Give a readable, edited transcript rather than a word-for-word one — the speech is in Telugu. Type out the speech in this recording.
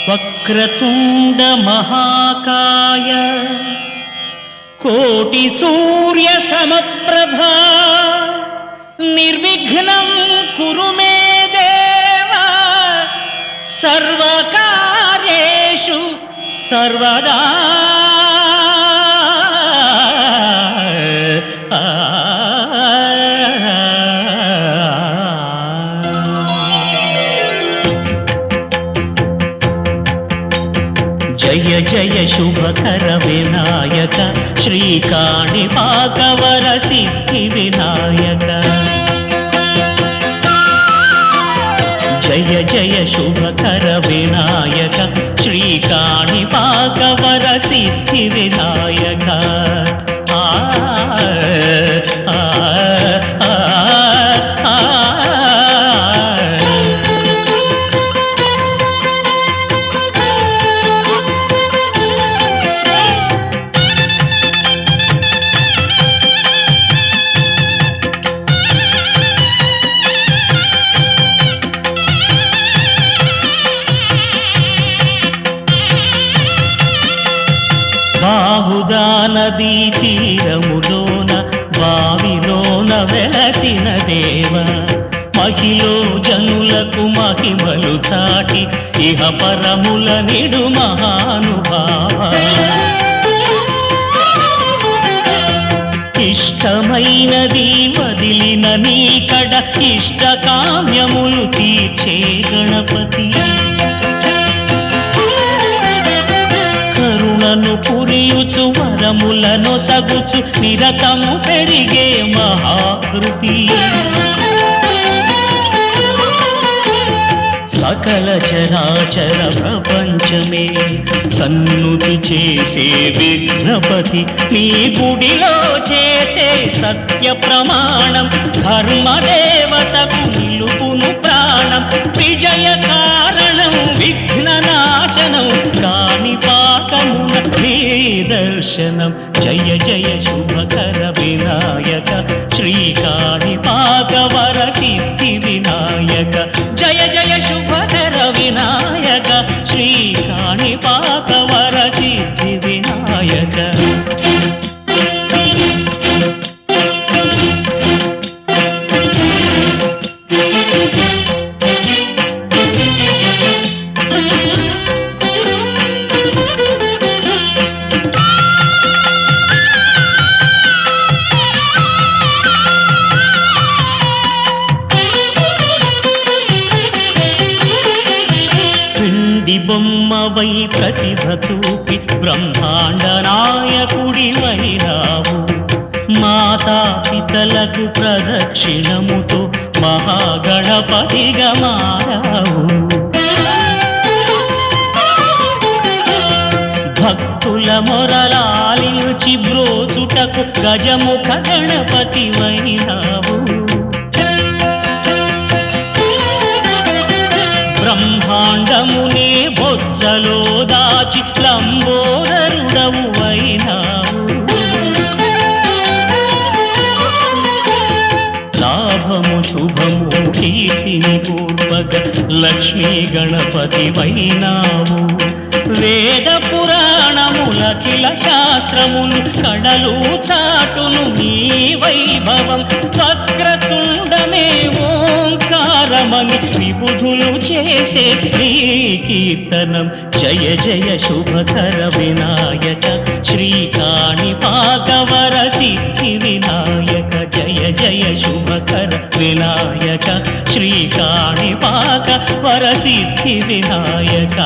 వక్రతుండ మహాకాయ కోటి సూర్య సమప్రభా నిర్విఘ్నం కురు మే దేవ సర్వకార్యేషు సర్వదా. జయ జయ శుభకర వినాయక శ్రీకాణిపాకవర సిద్ధి వినాయక. జయ జయ శుభకర వినాయక శ్రీకాణిపాకవర సిద్ధి వినాయక. బాహుదా నదీ తీరములోన బావిలోన వెలసిన దేవ మహిలో జనులకు మహిమలు చాటి ఇహ పరముల నిడు మహానుభావ. ఇష్టమైనది వదిలిన నీకడ ఇష్ట కామ్యములు తీర్చే గణపతి. కరుణను పురియుచు వరములను సగుచు నిరతము పెరిగే మహాకృతి. సకల చరాచర ప్రపంచమే సన్నుతి చేసే విఘ్నపతి. నీ గుడిలో చేసే సత్య ప్రమాణం ధర్మదేవతకు నిలుపును ప్రాణం. విజయ కారణం విఘ్న నాశనం కాణిపాకమున నీ దర్శనం. జయ జయ శుభకర వినాయక శ్రీకాణిపాకవర సిద్ధి వినాయక. జయ జయ శుభకర వినాయక శ్రీకాణిపాకవర సిద్ధి వినాయక. బొమ్మవై ప్రతిభ చూపి బ్రహ్మాండ నాయకుడి వైరావు. మాతా పితలకు ప్రదక్షిణముతో మహాగణపతిగా మారావు. భక్తుల మొరలాలించి బ్రోచుటకు గజముఖ గణపతి వైరావు. బ్రహ్మాండమునే బొజ్జలో దాచి లంబోదరుడవు అయినావు. లాభము శుభము కీర్తిని పూర్వగ లక్ష్మీ గణపతి వైనావు. వేద పురాణములఖిల శాస్త్రములు కడలు చాటును నీ వైభవం. వక్రతుండమే ఓంకారమని విబుధులు చేసే నీ కీర్తనం. జయ జయ శుభకర వినాయక శ్రీకాణిపాకవర సిద్ధి వినాయక. జయ జయ శుభకర వినాయక శ్రీకాణిపాకవర సిద్ధి వినాయక.